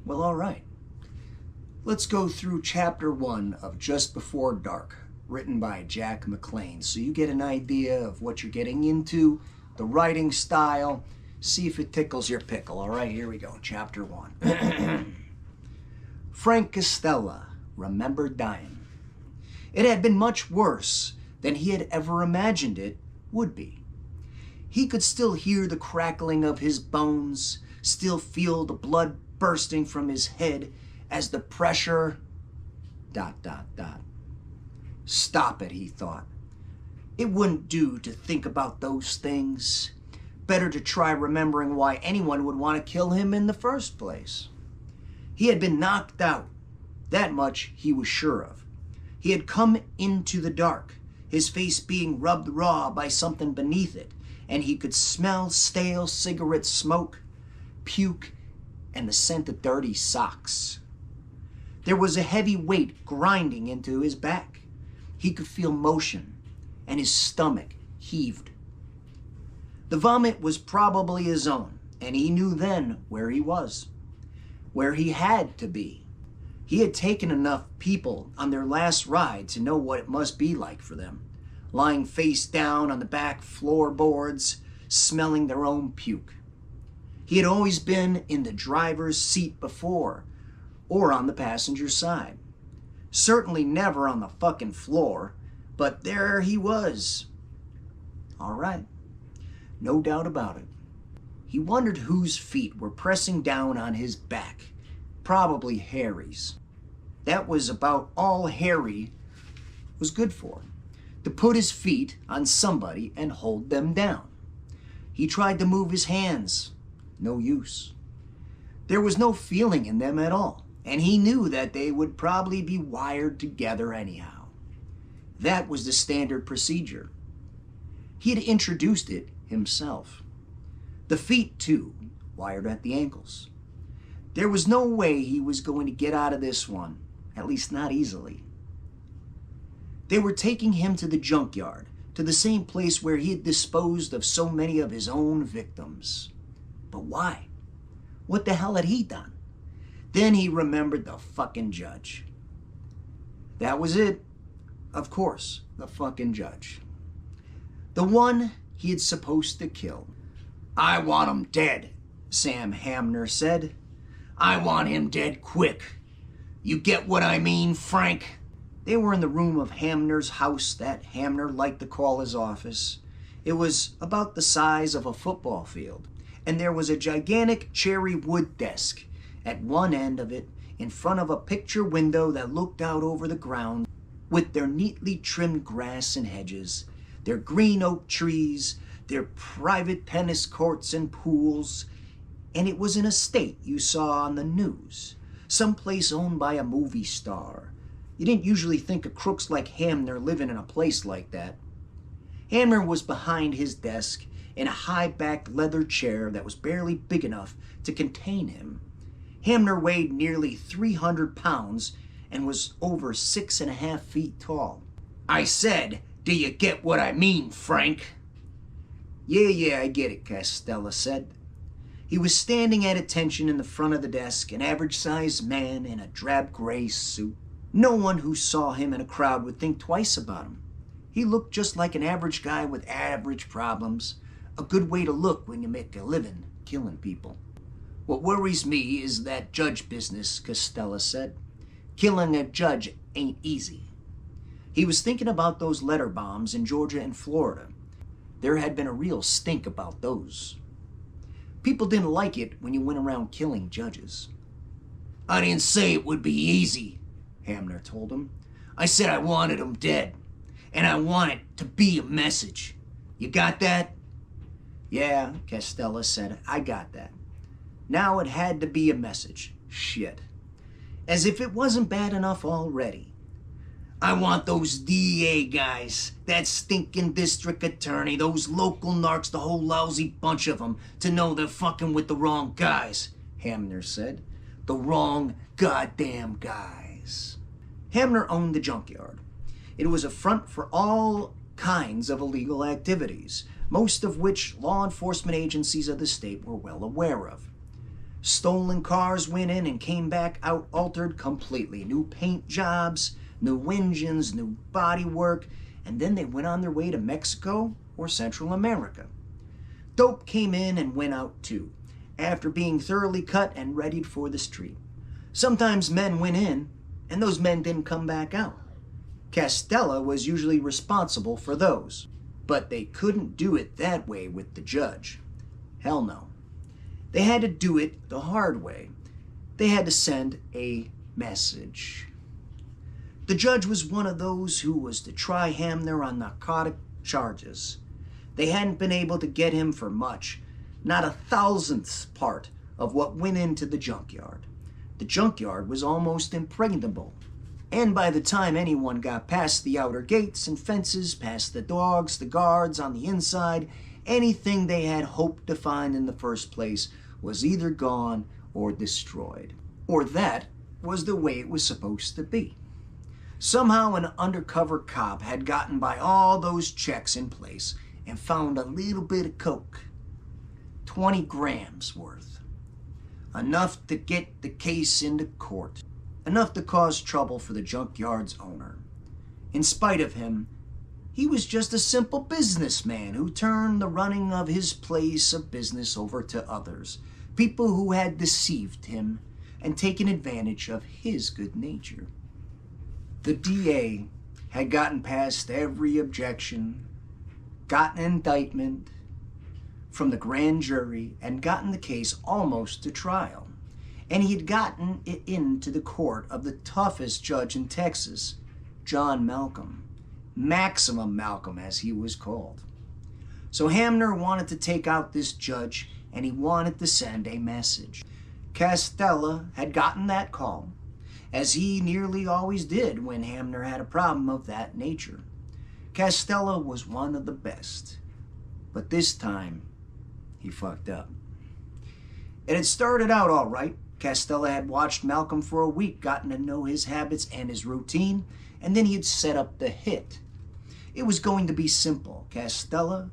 Well, all right. Let's go through chapter 1 of Just Before Dark, written by Jack MacLane, so you get an idea of what you're getting into, the writing style, see if it tickles your pickle. All right, here we go, chapter 1. Frank Costello remembered dying. It had been much worse than he had ever imagined it would be. He could still hear the crackling of his bones, still feel the blood bursting from his head as the pressure... ... Stop it, he thought. It wouldn't do to think about those things. Better to try remembering why anyone would want to kill him in the first place. He had been knocked out. That much he was sure of. He had come into the dark, his face being rubbed raw by something beneath it, and he could smell stale cigarette smoke, puke, and the scent of dirty socks. There was a heavy weight grinding into his back. He could feel motion, and his stomach heaved. The vomit was probably his own, and he knew then where he was, where he had to be. He had taken enough people on their last ride to know what it must be like for them, lying face down on the back floorboards, smelling their own puke. He had always been in the driver's seat before, or on the passenger side. Certainly never on the fucking floor, but there he was. All right, no doubt about it. He wondered whose feet were pressing down on his back. Probably Harry's. That was about all Harry was good for, to put his feet on somebody and hold them down. He tried to move his hands. No use. There was no feeling in them at all, and he knew that they would probably be wired together anyhow. That was the standard procedure. He had introduced it himself. The feet, too, wired at the ankles. There was no way he was going to get out of this one, at least not easily. They were taking him to the junkyard, to the same place where he had disposed of so many of his own victims. But why? What the hell had he done? Then he remembered the fucking judge. That was it. Of course, the fucking judge. The one he had supposed to kill. "I want him dead," Sam Hamner said. "I want him dead quick. You get what I mean, Frank?" They were in the room of Hamner's house that Hamner liked to call his office. It was about the size of a football field, and there was a gigantic cherry wood desk at one end of it in front of a picture window that looked out over the ground with their neatly trimmed grass and hedges, their green oak trees, their private tennis courts and pools, and it was an estate you saw on the news, someplace owned by a movie star. You didn't usually think of crooks like Hamner living in a place like that. Hamner was behind his desk in a high-backed leather chair that was barely big enough to contain him. Hamner weighed nearly 300 pounds and was over 6.5 feet tall. "I said, do you get what I mean, Frank?" Yeah, I get it," Costello said. He was standing at attention in the front of the desk, an average-sized man in a drab gray suit. No one who saw him in a crowd would think twice about him. He looked just like an average guy with average problems. A good way to look when you make a living killing people. "What worries me is that judge business," Costello said. "Killing a judge ain't easy." He was thinking about those letter bombs in Georgia and Florida. There had been a real stink about those. People didn't like it when you went around killing judges. "I didn't say it would be easy," Hamner told him. "I said I wanted him dead, and I want it to be a message. You got that?" "Yeah," Costello said, "I got that." Now it had to be a message. Shit. As if it wasn't bad enough already. "I want those DA guys, that stinking district attorney, those local narcs, the whole lousy bunch of them, to know they're fucking with the wrong guys," Hamner said. "The wrong goddamn guys." Hamner owned the junkyard. It was a front for all kinds of illegal activities. most of which law enforcement agencies of the state were well aware of. Stolen cars went in and came back out altered completely. New paint jobs, new engines, new bodywork, and then they went on their way to Mexico or Central America. Dope came in and went out too, after being thoroughly cut and readied for the street. Sometimes men went in, and those men didn't come back out. Castella was usually responsible for those, but they couldn't do it that way with the judge. Hell no. They had to do it the hard way. They had to send a message. The judge was one of those who was to try Hamner on narcotic charges. They hadn't been able to get him for much, not a thousandth part of what went into the junkyard. The junkyard was almost impregnable, and by the time anyone got past the outer gates and fences, past the dogs, the guards on the inside, anything they had hoped to find in the first place was either gone or destroyed. Or that was the way it was supposed to be. Somehow an undercover cop had gotten by all those checks in place and found a little bit of coke. 20 grams worth. Enough to get the case into court. Enough to cause trouble for the junkyard's owner. In spite of him, he was just a simple businessman who turned the running of his place of business over to others, people who had deceived him and taken advantage of his good nature. The DA had gotten past every objection, gotten an indictment from the grand jury, and gotten the case almost to trial. And he had gotten it into the court of the toughest judge in Texas, John Malcolm. Maximum Malcolm, as he was called. So Hamner wanted to take out this judge, and he wanted to send a message. Castella had gotten that call, as he nearly always did when Hamner had a problem of that nature. Castella was one of the best, but this time he fucked up. It had started out all right. Castella had watched Malcolm for a week, gotten to know his habits and his routine, and then he had set up the hit. It was going to be simple. Castella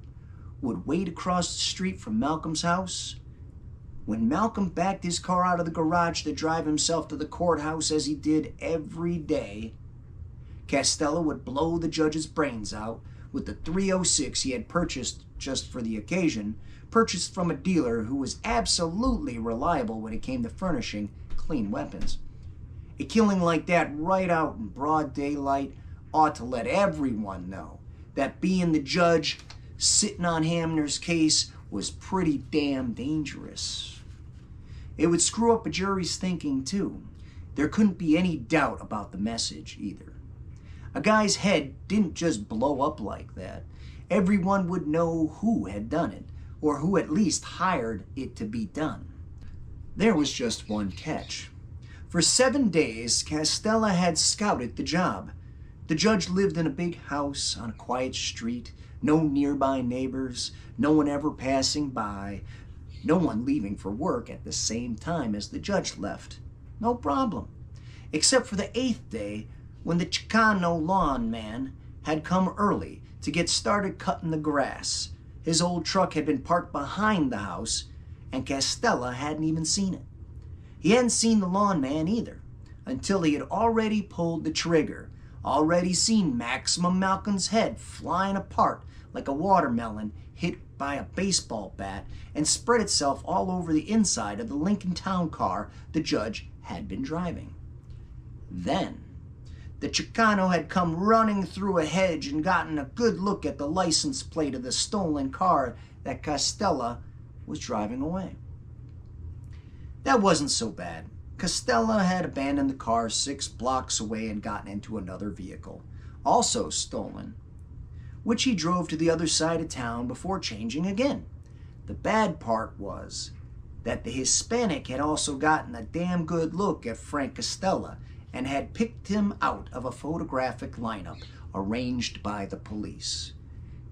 would wait across the street from Malcolm's house. When Malcolm backed his car out of the garage to drive himself to the courthouse, as he did every day, Castella would blow the judge's brains out with the .306 he had purchased just for the occasion, purchased from a dealer who was absolutely reliable when it came to furnishing clean weapons. A killing like that right out in broad daylight ought to let everyone know that being the judge sitting on Hamner's case was pretty damn dangerous. It would screw up a jury's thinking too. There couldn't be any doubt about the message either. A guy's head didn't just blow up like that. Everyone would know who had done it, or who at least hired it to be done. There was just one catch. For 7 days, Castella had scouted the job. The judge lived in a big house on a quiet street, no nearby neighbors, no one ever passing by, no one leaving for work at the same time as the judge left. No problem. Except for the 8th day, when the Chicano lawn man had come early to get started cutting the grass. His old truck had been parked behind the house, and Castella hadn't even seen it. He hadn't seen the lawn man either, until he had already pulled the trigger, already seen Maximum Malcolm's head flying apart like a watermelon hit by a baseball bat, and spread itself all over the inside of the Lincoln Town car the judge had been driving. Then, the Chicano had come running through a hedge and gotten a good look at the license plate of the stolen car that Castella was driving away. That wasn't so bad. Castella had abandoned the car 6 blocks away and gotten into another vehicle, also stolen, which he drove to the other side of town before changing again. The bad part was that the Hispanic had also gotten a damn good look at Frank Castella and had picked him out of a photographic lineup arranged by the police.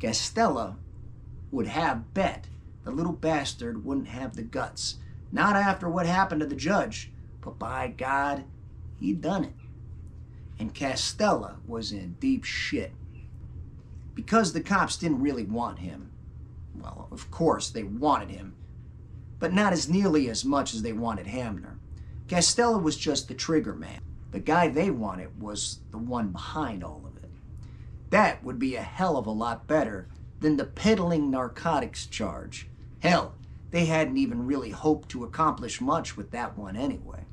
Castella would have bet the little bastard wouldn't have the guts, not after what happened to the judge, but by God, he'd done it. And Castella was in deep shit. Because the cops didn't really want him, Well, of course, they wanted him, but not as nearly as much as they wanted Hamner. Costello was just the trigger man. The guy they wanted was the one behind all of it. That would be a hell of a lot better than the peddling narcotics charge. Hell, they hadn't even really hoped to accomplish much with that one anyway.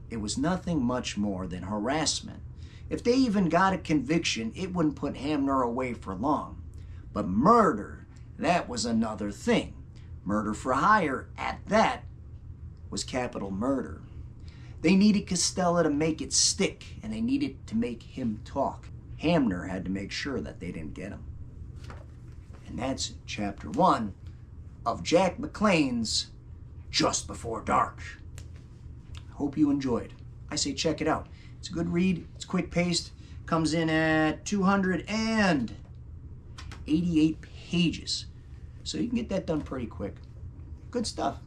It was nothing much more than harassment. If they even got a conviction, it wouldn't put Hamner away for long. But murder, that was another thing. Murder for hire, at that, was capital murder. They needed Costello to make it stick, and they needed to make him talk. Hamner had to make sure that they didn't get him. And that's chapter 1 of Jack MacLane's Just Before Dark. Hope you enjoyed. I say check it out. It's a good read. It's quick paced. Comes in at 288 pages. So you can get that done pretty quick. Good stuff.